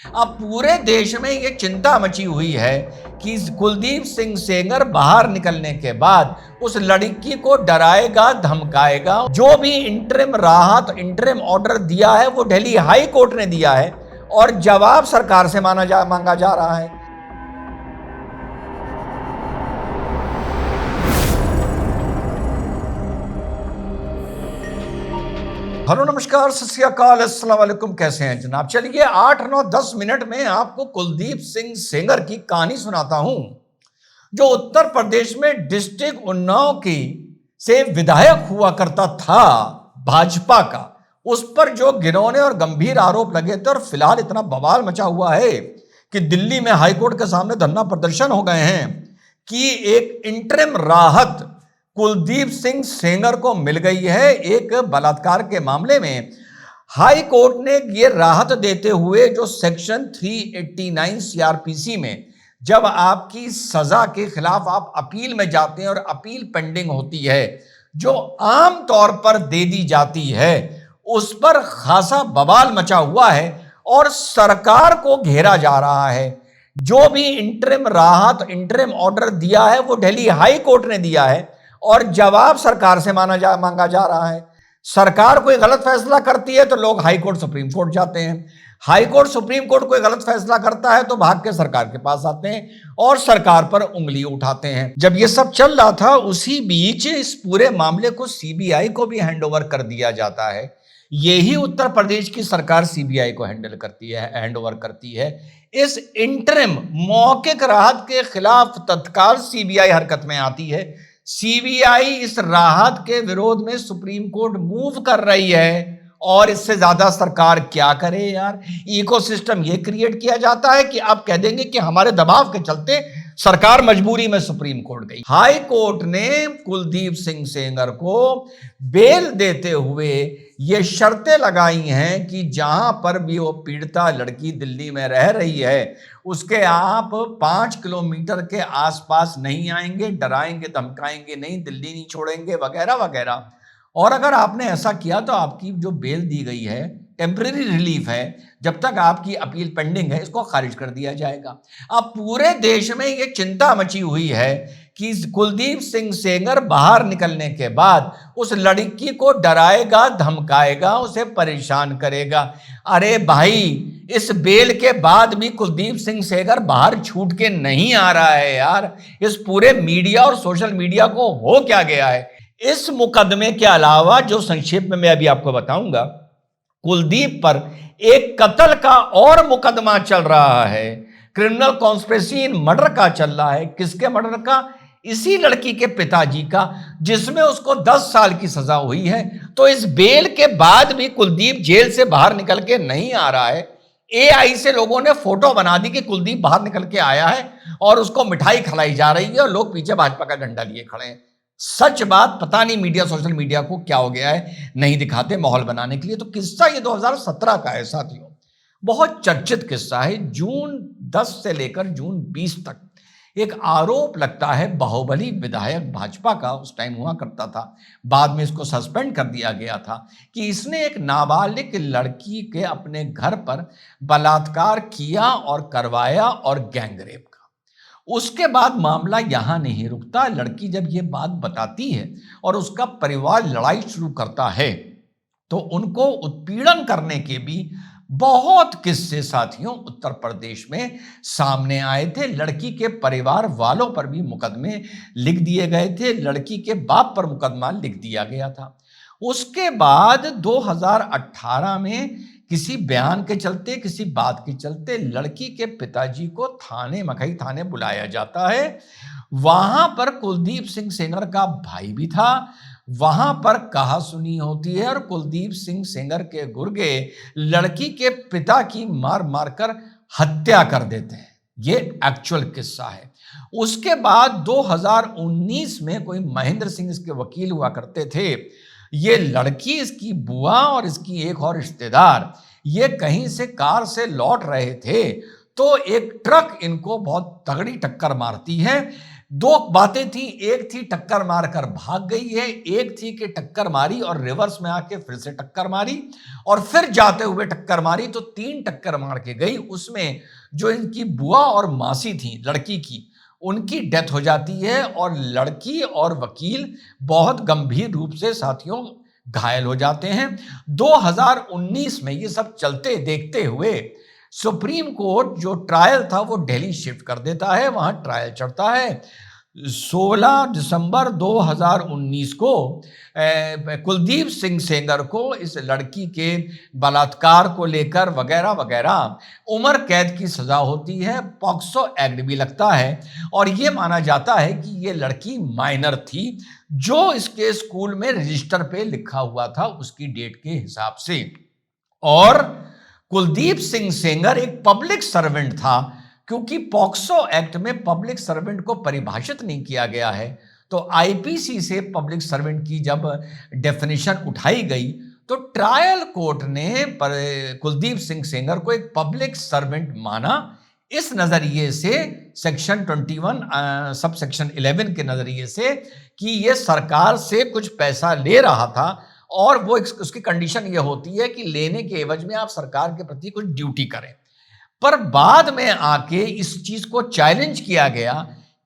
अब पूरे देश में ये चिंता मची हुई है कि कुलदीप सिंह सेंगर बाहर निकलने के बाद उस लड़की को डराएगा, धमकाएगा। जो भी इंटरिम राहत, इंटरिम ऑर्डर दिया है वो दिल्ली हाई कोर्ट ने दिया है और जवाब सरकार से मांगा जा रहा है। हेलो, नमस्कार, सत श्री अकाल, अस्सलाम वालेकुम। कैसे हैं जनाब? चलिए 8, 9, 10 मिनट में आपको कुलदीप सिंह सेंगर की कहानी सुनाता हूं, जो उत्तर प्रदेश में डिस्ट्रिक्ट उन्नाव की से विधायक हुआ करता था भाजपा का। उस पर जो घिनौने और गंभीर आरोप लगे थे और फिलहाल इतना बवाल मचा हुआ है कि दिल्ली में हाईकोर्ट के सामने धरना प्रदर्शन हो गए हैं कि एक इंटरिम राहत कुलदीप सिंह सेंगर को मिल गई है। एक बलात्कार के मामले में हाई कोर्ट ने ये राहत देते हुए, जो सेक्शन 389 सीआरपीसी में जब आपकी सजा के खिलाफ आप अपील में जाते हैं और अपील पेंडिंग होती है, जो आम तौर पर दे दी जाती है, उस पर खासा बवाल मचा हुआ है और सरकार को घेरा जा रहा है। जो भी इंटरिम राहत, इंटरिम ऑर्डर दिया है वो दिल्ली हाई कोर्ट ने दिया है और जवाब सरकार से मांगा जा रहा है। सरकार कोई गलत फैसला करती है तो लोग हाई कोर्ट, सुप्रीम कोर्ट जाते हैं। हाई कोर्ट, सुप्रीम कोर्ट कोई गलत फैसला करता है तो भाग के सरकार के पास आते हैं और सरकार पर उंगली उठाते हैं। जब ये सब चल रहा था, उसी बीच इस पूरे मामले को सीबीआई को भी हैंडओवर कर दिया जाता है। यही उत्तर प्रदेश की सरकार सीबीआई को हैंडओवर करती है। इस इंटरिम मौखिक राहत के खिलाफ तत्काल सीबीआई हरकत में आती है। सीबीआई इस राहत के विरोध में सुप्रीम कोर्ट मूव कर रही है और इससे ज्यादा सरकार क्या करे यार। इकोसिस्टम ये क्रिएट किया जाता है कि आप कह देंगे कि हमारे दबाव के चलते सरकार मजबूरी में सुप्रीम कोर्ट गई। हाई कोर्ट ने कुलदीप सिंह सेंगर को बेल देते हुए ये शर्तें लगाई हैं कि जहां पर भी वो पीड़िता लड़की दिल्ली में रह रही है, उसके आप 5 किलोमीटर के आसपास नहीं आएंगे, डराएंगे, धमकाएंगे नहीं, दिल्ली नहीं छोड़ेंगे, वगैरह वगैरह। और अगर आपने ऐसा किया तो आपकी जो बेल दी गई है, टेम्परेरी रिलीफ है, जब तक आपकी अपील पेंडिंग है, इसको खारिज कर दिया जाएगा। अब पूरे देश में ये चिंता मची हुई है कि कुलदीप सिंह सेंगर बाहर निकलने के बाद उस लड़की को डराएगा, धमकाएगा, उसे परेशान करेगा। अरे भाई, इस बेल के बाद भी कुलदीप सिंह सेंगर बाहर छूट के नहीं आ रहा है यार। इस पूरे मीडिया और सोशल मीडिया को हो क्या गया है। इस मुकदमे के अलावा, जो संक्षेप में मैं अभी आपको बताऊंगा, कुलदीप पर एक कत्ल का और मुकदमा चल रहा है। क्रिमिनल कॉन्स्पिरेसी इन मर्डर का चल रहा है। किसके मर्डर का? इसी लड़की के पिताजी का, जिसमें उसको 10 साल की सजा हुई है। तो इस बेल के बाद भी कुलदीप जेल से बाहर निकल के नहीं आ रहा है। एआई से लोगों ने फोटो बना दी कि कुलदीप बाहर निकल के आया है और उसको मिठाई खिलाई जा रही है और लोग पीछे भाजपा का झंडा लिए खड़े हैं। सच बात, पता नहीं मीडिया, सोशल मीडिया को क्या हो गया है, नहीं दिखाते माहौल बनाने के लिए। तो किस्सा ये 2017 का है साथियों, बहुत चर्चित किस्सा है। जून 10 से लेकर जून 20 तक एक आरोप लगता है बाहुबली विधायक भाजपा का, उस टाइम हुआ करता था, बाद में इसको सस्पेंड कर दिया गया था, कि इसने एक नाबालिग लड़की के अपने घर पर बलात्कार किया और करवाया और गैंगरेप का। उसके बाद मामला यहां नहीं रुकता। लड़की जब ये बात बताती है और उसका परिवार लड़ाई शुरू करता है, तो उनको उत्पीड़न करने के भी बहुत किस्से साथियों उत्तर प्रदेश में सामने आए थे। लड़की के परिवार वालों पर भी मुकदमे लिख दिए गए थे, लड़की के बाप पर मुकदमा लिख दिया गया था। उसके बाद 2018 में किसी बयान के चलते, किसी बात के चलते लड़की के पिताजी को मकई थाने बुलाया जाता है। वहां पर कुलदीप सिंह सेंगर का भाई भी था। वहां पर कहा सुनी होती है और कुलदीप सिंह सेंगर के गुर्गे लड़की के पिता की मार मारकर हत्या कर देते हैं। ये एक्चुअल किस्सा है। उसके बाद 2019 में कोई महेंद्र सिंह इसके वकील हुआ करते थे। ये लड़की, इसकी बुआ और इसकी एक और रिश्तेदार, ये कहीं से कार से लौट रहे थे तो एक ट्रक इनको बहुत तगड़ी टक्कर मारती है। दो बातें थी, एक थी टक्कर मारकर भाग गई है, एक थी कि टक्कर मारी और रिवर्स में आके फिर से टक्कर मारी और फिर जाते हुए टक्कर मारी, तो 3 टक्कर मार के गई। उसमें जो इनकी बुआ और मासी थी लड़की की, उनकी डेथ हो जाती है और लड़की और वकील बहुत गंभीर रूप से साथियों घायल हो जाते हैं। 2019 में ये सब चलते देखते हुए सुप्रीम कोर्ट जो ट्रायल था वो दिल्ली शिफ्ट कर देता है, वहां ट्रायल चढ़ता है। 16 दिसंबर 2019 को कुलदीप सिंह सेंगर को इस लड़की के बलात्कार को लेकर वगैरह वगैरह उम्र कैद की सजा होती है, पॉक्सो एक्ट भी लगता है और यह माना जाता है कि यह लड़की माइनर थी जो इसके स्कूल में रजिस्टर पे लिखा हुआ था उसकी डेट के हिसाब से। और कुलदीप सिंह सेंगर एक पब्लिक सर्वेंट था, क्योंकि पॉक्सो एक्ट में पब्लिक सर्वेंट को परिभाषित नहीं किया गया है, तो आईपीसी से पब्लिक सर्वेंट की जब डेफिनेशन उठाई गई तो ट्रायल कोर्ट ने कुलदीप सिंह सेंगर को एक पब्लिक सर्वेंट माना। इस नजरिए से सेक्शन 21 सब सेक्शन 11 के नजरिए से कि यह सरकार से कुछ पैसा ले रहा था और वो उसकी कंडीशन ये होती है कि लेने के एवज में आप सरकार के प्रति कुछ ड्यूटी करें। पर बाद में आके इस चीज को चैलेंज किया गया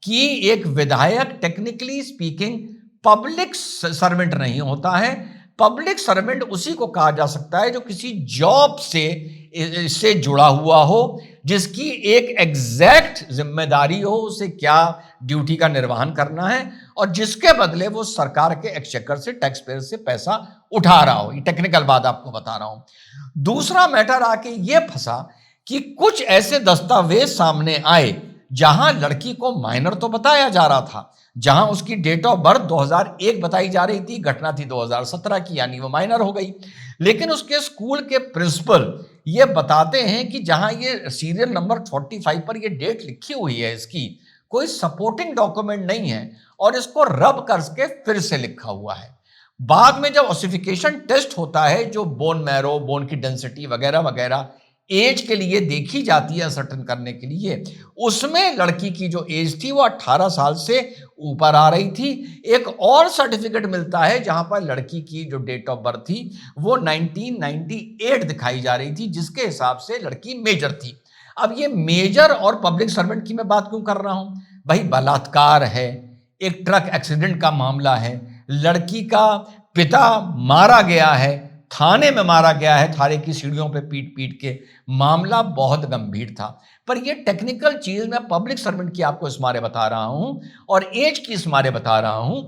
कि एक विधायक टेक्निकली स्पीकिंग पब्लिक सर्वेंट नहीं होता है। पब्लिक सर्वेंट उसी को कहा जा सकता है जो किसी जॉब से जुड़ा हुआ हो, जिसकी एक एग्जैक्ट जिम्मेदारी हो, उसे क्या ड्यूटी का निर्वहन करना है और जिसके बदले वो सरकार के एक्सचेकर से, टैक्स पेयर से पैसा उठा रहा हो। ये टेक्निकल बात आपको बता रहा हूं। दूसरा मैटर आके ये फंसा कि कुछ ऐसे दस्तावेज सामने आए जहां लड़की को माइनर तो बताया जा रहा था, जहां उसकी डेट ऑफ बर्थ 2001 बताई जा रही थी, घटना थी 2017 की, यानी वो माइनर हो गई। लेकिन उसके स्कूल के प्रिंसिपल ये बताते हैं कि जहां ये सीरियल नंबर 45 पर ये डेट लिखी हुई है, इसकी कोई सपोर्टिंग डॉक्यूमेंट नहीं है और इसको रब करके फिर से लिखा हुआ है। बाद में जब ऑसिफिकेशन टेस्ट होता है, जो बोन मैरो, बोन की डेंसिटी वगैरह वगैरह एज के लिए देखी जाती है सर्टन करने के लिए, उसमें लड़की की जो एज थी वो 18 साल से ऊपर आ रही थी। एक और सर्टिफिकेट मिलता है जहां पर लड़की की जो डेट ऑफ बर्थ थी वो 1998 दिखाई जा रही थी, जिसके हिसाब से लड़की मेजर थी। अब ये मेजर और पब्लिक सर्वेंट की मैं बात क्यों कर रहा हूं भाई? बलात्कार है, एक ट्रक एक्सीडेंट का मामला है, लड़की का पिता मारा गया है, थाने में मारा गया है, थाने की सीढ़ियों पे पीट पीट के, मामला बहुत गंभीर था। पर ये टेक्निकल चीज मैं पब्लिक सर्वेंट की आपको इस मारे बता रहा हूं और एज की इस मारे बता रहा हूं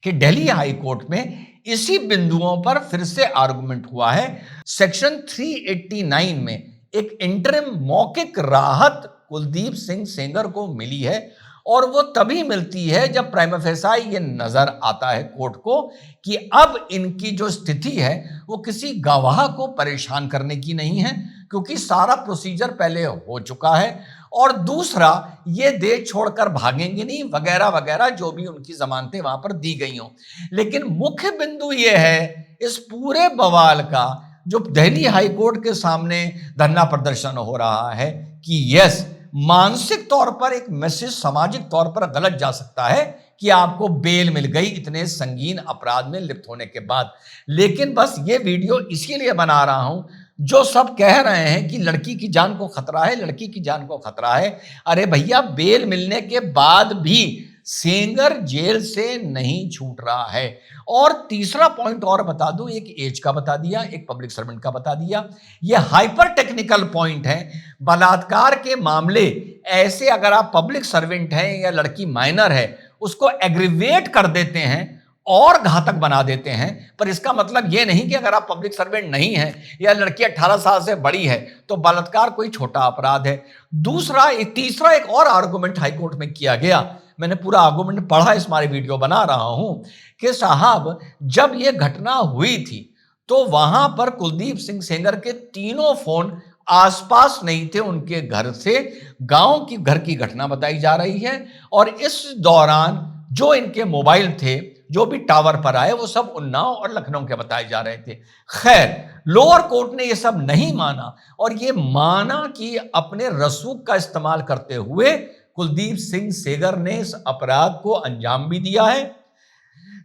कि दिल्ली हाई कोर्ट में इसी बिंदुओं पर फिर से आर्गुमेंट हुआ है। सेक्शन 389 में एक इंटरिम मौखिक राहत कुलदीप सिंह सेंगर को मिली है और वो तभी मिलती है जब प्राइमा फेसाई ये नजर आता है कोर्ट को कि अब इनकी जो स्थिति है वो किसी गवाह को परेशान करने की नहीं है, क्योंकि सारा प्रोसीजर पहले हो चुका है, और दूसरा ये देश छोड़कर भागेंगे नहीं वगैरह वगैरह, जो भी उनकी जमानतें वहां पर दी गई हों। लेकिन मुख्य बिंदु ये है इस पूरे बवाल का, जो दिल्ली हाई कोर्ट के सामने धरना प्रदर्शन हो रहा है, कि यस, मानसिक तौर पर एक मैसेज सामाजिक तौर पर गलत जा सकता है कि आपको बेल मिल गई इतने संगीन अपराध में लिप्त होने के बाद। लेकिन बस ये वीडियो इसीलिए बना रहा हूं, जो सब कह रहे हैं कि लड़की की जान को खतरा है, लड़की की जान को खतरा है, अरे भैया, बेल मिलने के बाद भी सेंगर जेल से नहीं छूट रहा है। और तीसरा पॉइंट और बता दूं, एक एज का बता दिया, एक पब्लिक सर्वेंट का बता दिया। यह हाइपर टेक्निकल पॉइंट है। बलात्कार के मामले ऐसे अगर आप पब्लिक सर्वेंट हैं या लड़की माइनर है, उसको एग्रीवेट कर देते हैं और घातक बना देते हैं। पर इसका मतलब यह नहीं कि अगर आप पब्लिक सर्वेंट नहीं हैं या लड़की 18 साल से बड़ी है तो बलात्कार कोई छोटा अपराध है। तीसरा एक और आर्गुमेंट हाईकोर्ट में किया गया, मैंने पूरा आर्गुमेंट पढ़ा, इस मारे वीडियो बना रहा हूं, कि साहब जब यह घटना हुई थी तो वहां पर कुलदीप सिंह सेंगर के तीनों फोन आसपास नहीं थे उनके घर से, गांव की घर की घटना बताई जा रही है। और इस दौरान जो इनके मोबाइल थे, जो भी टावर पर आए, वो सब उन्नाव और लखनऊ के बताए जा रहे थे। खैर, लोअर कोर्ट ने ये सब नहीं माना और ये माना कि अपने रसूख का इस्तेमाल करते हुए कुलदीप सिंह सेंगर ने इस अपराध को अंजाम भी दिया है,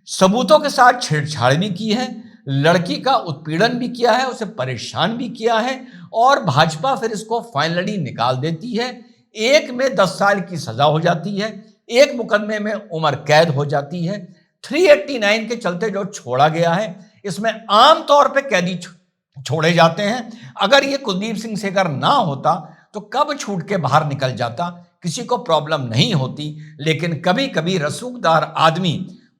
सबूतों के साथ छेड़छाड़ भी की है, लड़की का उत्पीड़न भी किया है, उसे परेशान भी किया है और भाजपा फिर इसको फाइनली निकाल देती है। एक में 10 साल की सजा हो जाती है, एक मुकदमे में उम्र कैद हो जाती है। 389 के चलते जो छोड़ा गया है, इसमें आमतौर पे कैदी छोड़े जाते हैं। अगर ये कुलदीप सिंह सेंगर ना होता तो कब छूट के बाहर निकल जाता, किसी को प्रॉब्लम नहीं होती। लेकिन कभी कभी रसूखदार आदमी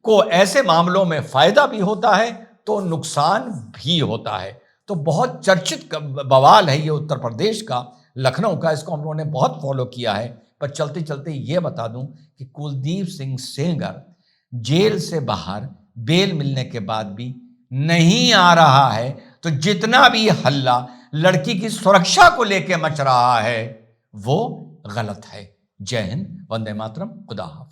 को ऐसे मामलों में फायदा भी होता है तो नुकसान भी होता है। तो बहुत चर्चित बवाल है ये उत्तर प्रदेश का, लखनऊ का, इसको हम लोगों ने बहुत फॉलो किया है। पर चलते चलते ये बता दूं कि कुलदीप सिंह सेंगर जेल से बाहर बेल मिलने के बाद भी नहीं आ रहा है। तो जितना भी हल्ला लड़की की सुरक्षा को लेकर मच रहा है वो गलत है। जय हिंद, वंदे मातरम, खुदा हाफिज।